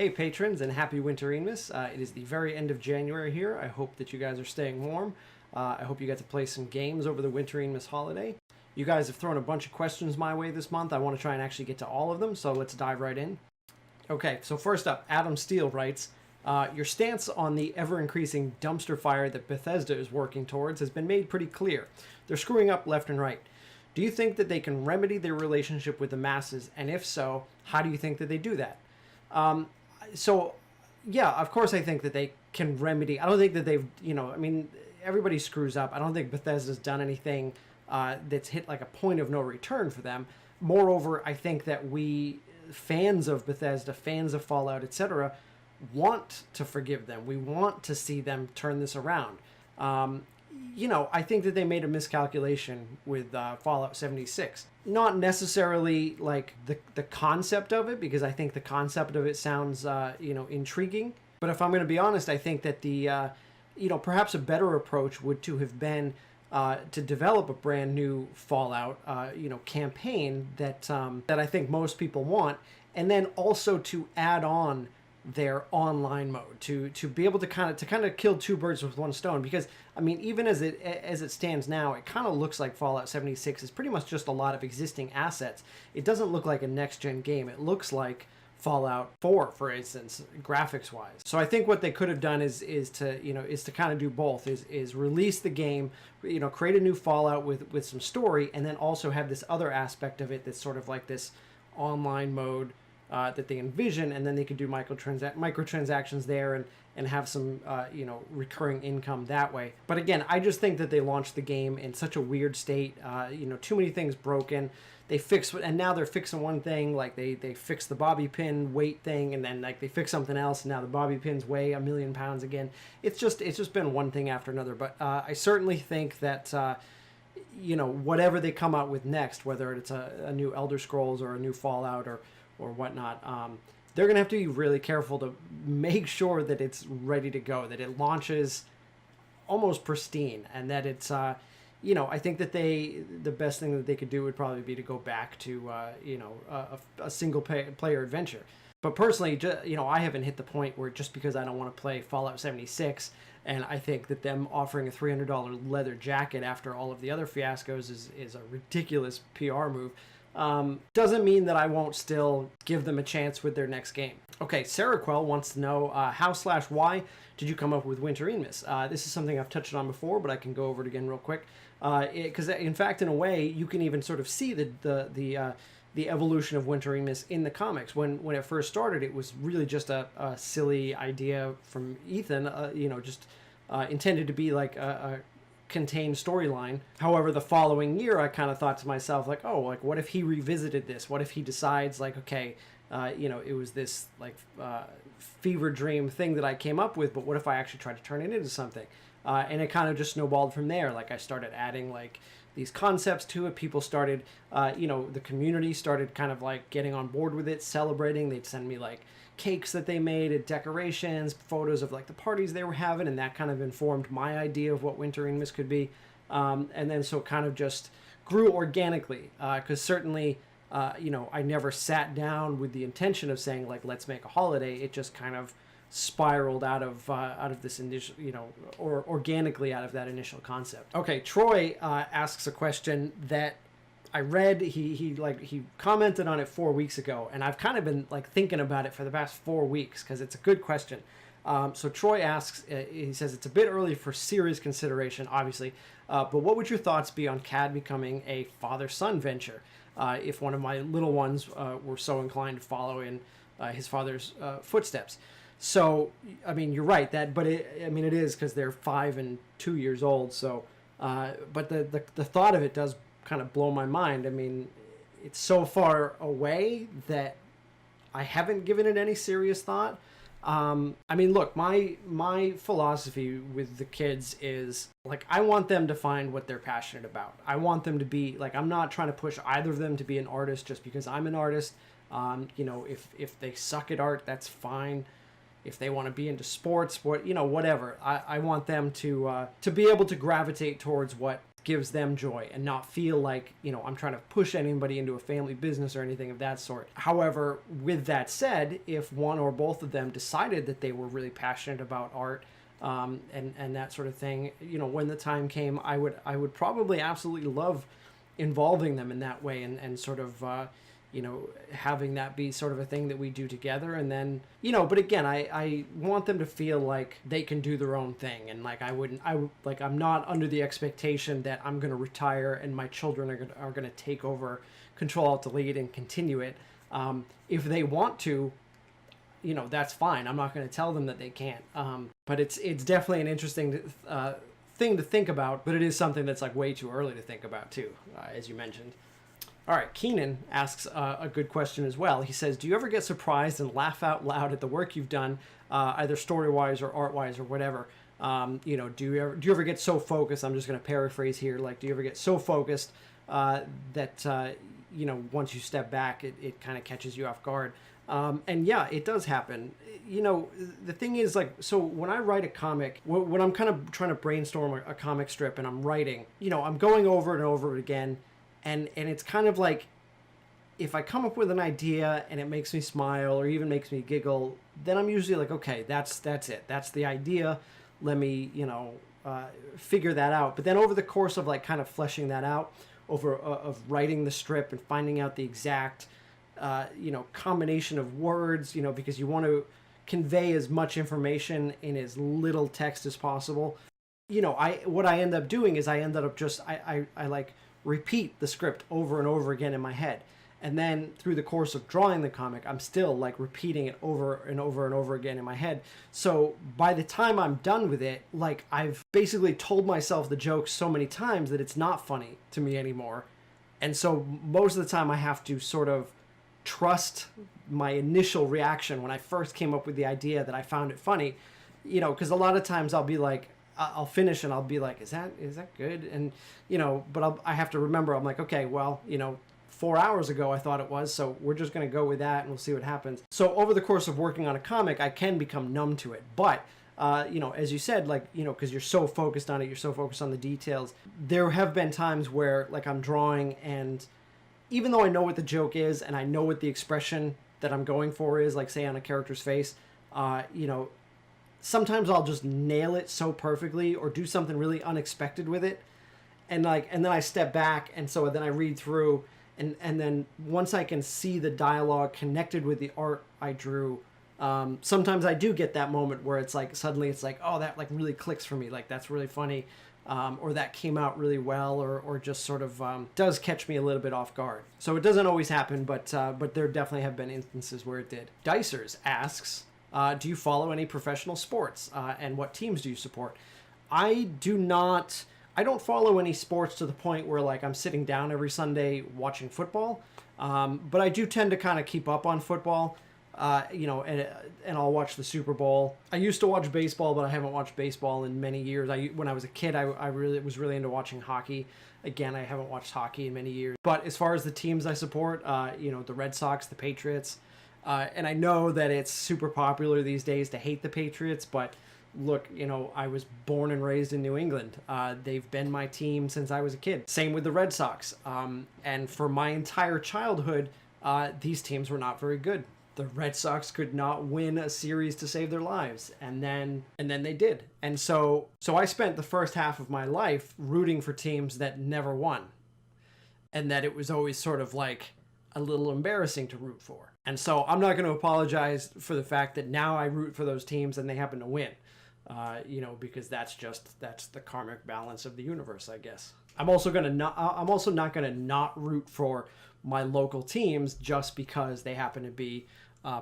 Hey patrons, and happy Wintermas. It is the very end of January here. I hope that you guys are staying warm. I hope you get to play some games over the Wintermas holiday. You guys have thrown a bunch of questions my way this month. I want to try and actually get to all of them, so let's dive right in. Okay, so first up, Adam Steele writes, your stance on the ever-increasing dumpster fire that Bethesda is working towards has been made pretty clear. They're screwing up left and right. Do you think that they can remedy their relationship with the masses? And if so, how do you think that they do that? So, yeah, of course I think that they can remedy. I don't think that they've, I mean, everybody screws up. I don't think Bethesda's done anything that's hit like a point of no return for them. Moreover, I think that we, fans of Bethesda, fans of Fallout, etc., want to forgive them. We want to see them turn this around. I think that they made a miscalculation with Fallout 76. Not necessarily like the concept of it, because I think the concept of it sounds, intriguing. But if I'm going to be honest, I think that the, perhaps a better approach would to have been to develop a brand new Fallout, campaign that I think most people want, and then also to add on their online mode to be able to kind of kill two birds with one stone. Because I mean, even as it stands now, it kind of looks like Fallout 76 is pretty much just a lot of existing assets. It doesn't look like a next-gen game. It looks like Fallout 4, for instance, graphics-wise. So I think what they could have done is to kind of do both. Is release the game, create a new Fallout with some story, and then also have this other aspect of it that's sort of like this online mode that they envision, and then they could do microtransactions there and have some recurring income that way. But again, I just think that they launched the game in such a weird state. Too many things broken. They fixed, and now they're fixing one thing, like they fixed the bobby pin weight thing, and then like they fix something else, and now the bobby pins weigh 1,000,000 pounds again. It's just been one thing after another. But I certainly think that whatever they come out with next, whether it's a new Elder Scrolls or a new Fallout or whatnot, they're going to have to be really careful to make sure that it's ready to go, that it launches almost pristine, and that it's, I think that the best thing that they could do would probably be to go back to, a single player adventure. But personally, I haven't hit the point where just because I don't want to play Fallout 76, and I think that them offering a $300 leather jacket after all of the other fiascos is a ridiculous PR move. Doesn't mean that I won't still give them a chance with their next game. Okay, Sarah Quell wants to know how/why did you come up with Wintermas? This is something I've touched on before, but I can go over it again real quick. Because in fact, in a way, you can even sort of see the evolution of Wintermas in the comics. When it first started, it was really just a silly idea from Ethan, intended to be like a contained storyline. However, the following year, I kind of thought to myself, like, oh, like, what if he revisited this? What if he decides, like, okay, it was this, like, fever dream thing that I came up with, but what if I actually tried to turn it into something? And it kind of just snowballed from there. Like, I started adding, like, these concepts to it. People started, the community started kind of, like, getting on board with it, celebrating. They'd send me, like, cakes that they made, and decorations, photos of like the parties they were having, and that kind of informed my idea of what Wintermas could be. And then so it kind of just grew organically, because certainly, I never sat down with the intention of saying, like, let's make a holiday. It just kind of spiraled out of this initial, or organically out of that initial concept. Okay, Troy asks a question that I read. He commented on it 4 weeks ago, and I've kind of been like thinking about it for the past 4 weeks because it's a good question. So Troy asks, he says it's a bit early for serious consideration, obviously, but what would your thoughts be on CAD becoming a father-son venture if one of my little ones were so inclined to follow in his father's footsteps? So, I mean, you're right, but it is because they're 5 and 2 years old. So, but the thought of it does kind of blow my mind. I mean, it's so far away that I haven't given it any serious thought. Look, my philosophy with the kids is, like, I want them to find what they're passionate about. I want them to be, like, I'm not trying to push either of them to be an artist just because I'm an artist. If they suck at art, that's fine. If they want to be into sports, whatever. I want them to be able to gravitate towards what gives them joy and not feel like, I'm trying to push anybody into a family business or anything of that sort. However, with that said, if one or both of them decided that they were really passionate about art, and that sort of thing, when the time came, I would probably absolutely love involving them in that way, and sort of, having that be sort of a thing that we do together. And then, but again, I want them to feel like they can do their own thing. And like, I'm not under the expectation that I'm going to retire and my children are going to take over Control Alt Delete and continue it. If they want to, that's fine. I'm not going to tell them that they can't. But it's definitely an interesting thing to think about, but it is something that's like way too early to think about too, as you mentioned. All right, Keenan asks a good question as well. He says, do you ever get surprised and laugh out loud at the work you've done, either story-wise or art-wise or whatever? Do you ever get so focused, I'm just going to paraphrase here, like, do you ever get so focused that, once you step back, it kind of catches you off guard? And yeah, it does happen. The thing is, like, so when I write a comic, when I'm kind of trying to brainstorm a comic strip and I'm writing, I'm going over and over it again. And it's kind of like, if I come up with an idea and it makes me smile or even makes me giggle, then I'm usually like, okay, that's it. That's the idea. Let me, figure that out. But then over the course of like kind of fleshing that out, of writing the strip and finding out the exact, combination of words, because you want to convey as much information in as little text as possible. What I end up doing is I like repeat the script over and over again in my head. And then through the course of drawing the comic, I'm still like repeating it over and over and over again in my head. So by the time I'm done with it, like I've basically told myself the joke so many times that it's not funny to me anymore. And so most of the time I have to sort of trust my initial reaction when I first came up with the idea that I found it funny, because a lot of times I'll be like, I'll finish and I'll be like, is that good? And, but I have to remember, I'm like, okay, well, 4 hours ago I thought it was, so we're just going to go with that and we'll see what happens. So over the course of working on a comic, I can become numb to it. But, as you said, like, because you're so focused on it, you're so focused on the details. There have been times where like I'm drawing and even though I know what the joke is and I know what the expression that I'm going for is, like say on a character's face, sometimes I'll just nail it so perfectly or do something really unexpected with it. And then I step back. And so then I read through and then once I can see the dialogue connected with the art I drew, sometimes I do get that moment where it's like, suddenly it's like, oh, that like really clicks for me. Like that's really funny. Or that came out really well, or just sort of does catch me a little bit off guard. So it doesn't always happen, but there definitely have been instances where it did. Dicers asks, do you follow any professional sports, and what teams do you support? I don't follow any sports to the point where like I'm sitting down every Sunday watching football, but I do tend to kind of keep up on football. And I'll watch the Super Bowl. I used to watch baseball, but I haven't watched baseball in many years. When I was a kid, I was really into watching hockey. Again, I haven't watched hockey in many years. But as far as the teams I support, the Red Sox, the Patriots, and I know that it's super popular these days to hate the Patriots, but look, I was born and raised in New England. They've been my team since I was a kid. Same with the Red Sox. And for my entire childhood, these teams were not very good. The Red Sox could not win a series to save their lives, and then they did. And so I spent the first half of my life rooting for teams that never won, and that it was always sort of like a little embarrassing to root for. And so I'm not going to apologize for the fact that now I root for those teams and they happen to win, because that's the karmic balance of the universe, I guess. I'm also not going to not root for my local teams just because they happen to be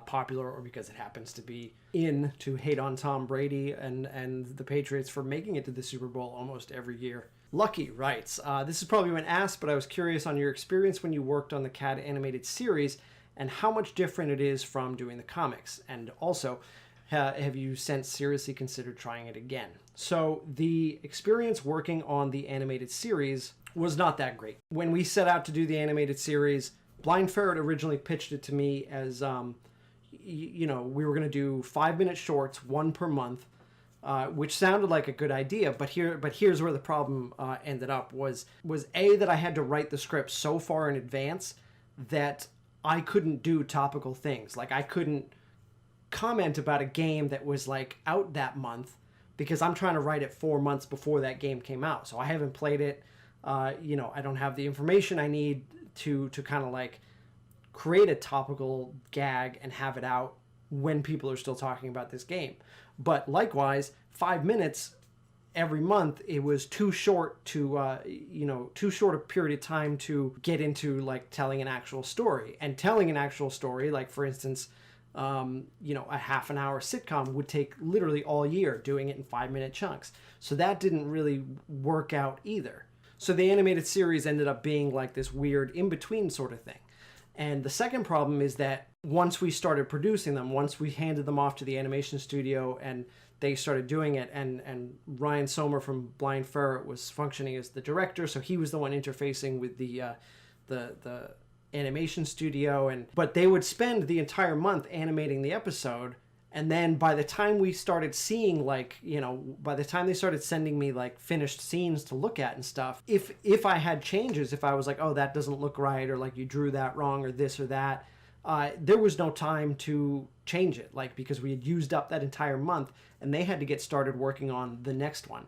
popular, or because it happens to be in to hate on Tom Brady and the Patriots for making it to the Super Bowl almost every year. Lucky writes, this has probably been asked, but I was curious on your experience when you worked on the CAD animated series and how much different it is from doing the comics. And also, have you since seriously considered trying it again? So the experience working on the animated series was not that great. When we set out to do the animated series, Blind Ferret originally pitched it to me as, we were going to do 5-minute shorts, one per month, which sounded like a good idea. But here's where the problem ended up was A, that I had to write the script so far in advance that I couldn't do topical things. Like I couldn't comment about a game that was like out that month because I'm trying to write it 4 months before that game came out. So I haven't played it. I don't have the information I need to kind of like create a topical gag and have it out when people are still talking about this game. But likewise, 5 minutes every month, it was too short to too short a period of time to get into like telling an actual story. And telling an actual story, like for instance, a half an hour sitcom would take literally all year, doing it in 5-minute chunks. So that didn't really work out either. So the animated series ended up being like this weird in-between sort of thing. And the second problem is that once we started producing them, once we handed them off to the animation studio and they started doing it, and Ryan Somer from Blind Ferret was functioning as the director, so he was the one interfacing with the animation studio, but they would spend the entire month animating the episode, and then by the time we started seeing by the time they started sending me like finished scenes to look at and stuff, if I had changes, if I was like, oh, that doesn't look right, or like you drew that wrong, or this or that, there was no time to change it, like because we had used up that entire month and they had to get started working on the next one.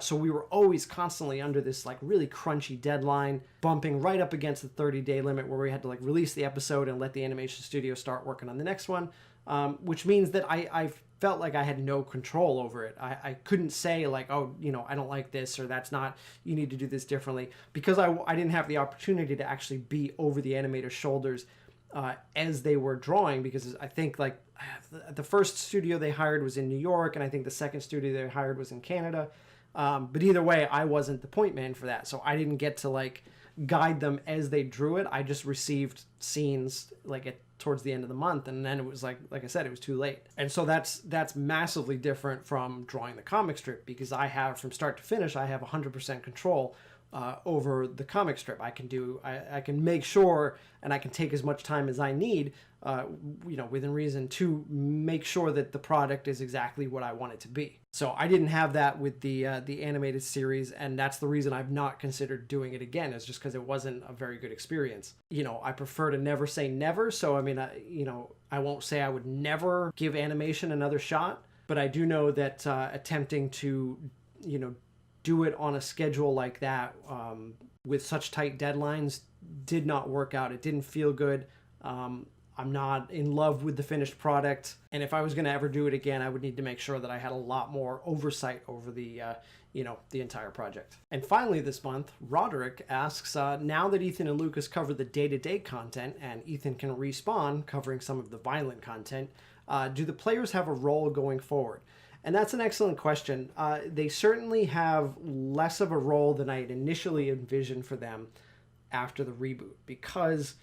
So we were always constantly under this like really crunchy deadline, bumping right up against the 30-day limit where we had to like release the episode and let the animation studio start working on the next one, which means that I felt like I had no control over it. I couldn't say like, oh, I don't like this, or that's not, you need to do this differently, because I didn't have the opportunity to actually be over the animator's shoulders as they were drawing, because I think like the first studio they hired was in New York, and I think the second studio they hired was in Canada. But either way, I wasn't the point man for that, so I didn't get to like guide them as they drew it. I just received scenes like towards the end of the month, and then it was like I said, it was too late. And so that's massively different from drawing the comic strip, because I have, from start to finish, I have 100% control over the comic strip. I can make sure, and I can take as much time as I need, within reason, to make sure that the product is exactly what I want it to be. So I didn't have that with the animated series, and that's the reason I've not considered doing it again, is just because it wasn't a very good experience. I prefer to never say never, so I mean, I won't say I would never give animation another shot, but I do know that attempting to, do it on a schedule like that, with such tight deadlines, did not work out. It didn't feel good. I'm not in love with the finished product, and if I was going to ever do it again, I would need to make sure that I had a lot more oversight over the entire project. And finally this month, Roderick asks, now that Ethan and Lucas cover the day-to-day content, and Ethan can respawn covering some of the violent content, do the players have a role going forward? And that's an excellent question. They certainly have less of a role than I had initially envisioned for them after the reboot, because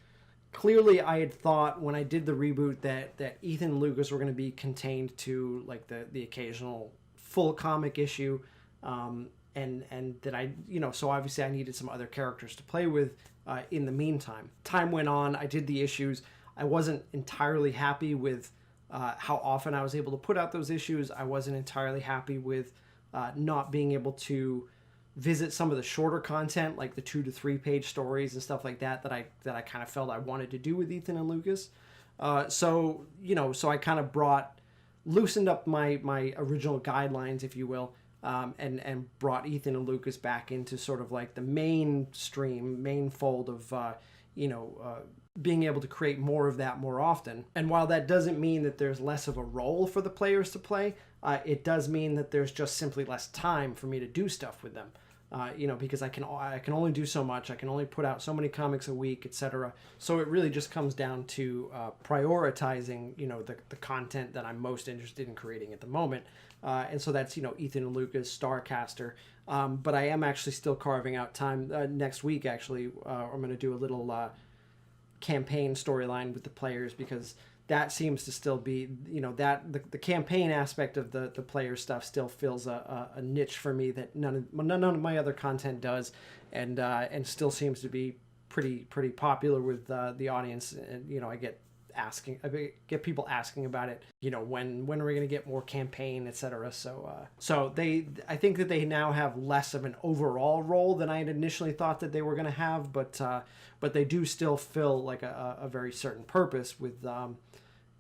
clearly I had thought when I did the reboot that Ethan and Lucas were going to be contained to like the occasional full comic issue, and that I, so obviously I needed some other characters to play with in the meantime. Time went on, I did the issues. I wasn't entirely happy with how often I was able to put out those issues. I wasn't entirely happy with not being able to visit some of the shorter content, like the 2 to 3 page stories and stuff like that I kind of felt I wanted to do with Ethan and Lucas. So I kind of loosened up my original guidelines, if you will, and brought Ethan and Lucas back into sort of like the main fold of being able to create more of that more often. And while that doesn't mean that there's less of a role for the players to play, it does mean that there's just simply less time for me to do stuff with them. Because I can only do so much. I can only put out so many comics a week, etc. So it really just comes down to prioritizing, the content that I'm most interested in creating at the moment. And so that's, Ethan and Lucas, Starcaster. But I am actually still carving out time. Next week, actually, I'm going to do a little campaign storyline with the players, because that seems to still be, that the campaign aspect of the player stuff still fills a niche for me that none of my other content does, and still seems to be pretty popular with the audience. And I get get people asking about it. You know, when are we going to get more campaign, etc. So I think that they now have less of an overall role than I had initially thought that they were going to have, but they do still fill like a very certain purpose with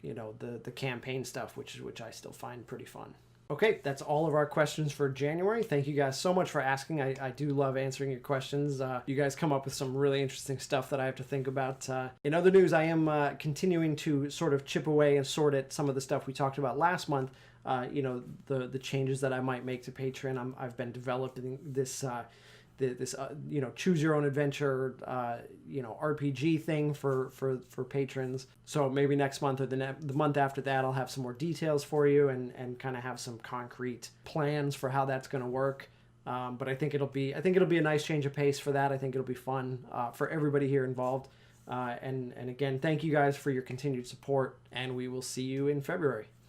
you know, the campaign stuff, which I still find pretty fun. Okay, that's all of our questions for January. Thank you guys so much for asking. I do love answering your questions. You guys come up with some really interesting stuff that I have to think about. In other news, I am continuing to sort of chip away and sort at some of the stuff we talked about last month. You know, the changes that I might make to Patreon. I've been developing this you know, choose your own adventure you know, RPG thing for patrons. So maybe next month or the month after that, I'll have some more details for you and kind of have some concrete plans for how that's going to work. But I think it'll be a nice change of pace for that. I think it'll be fun for everybody here involved. And again, thank you guys for your continued support, and we will see you in February.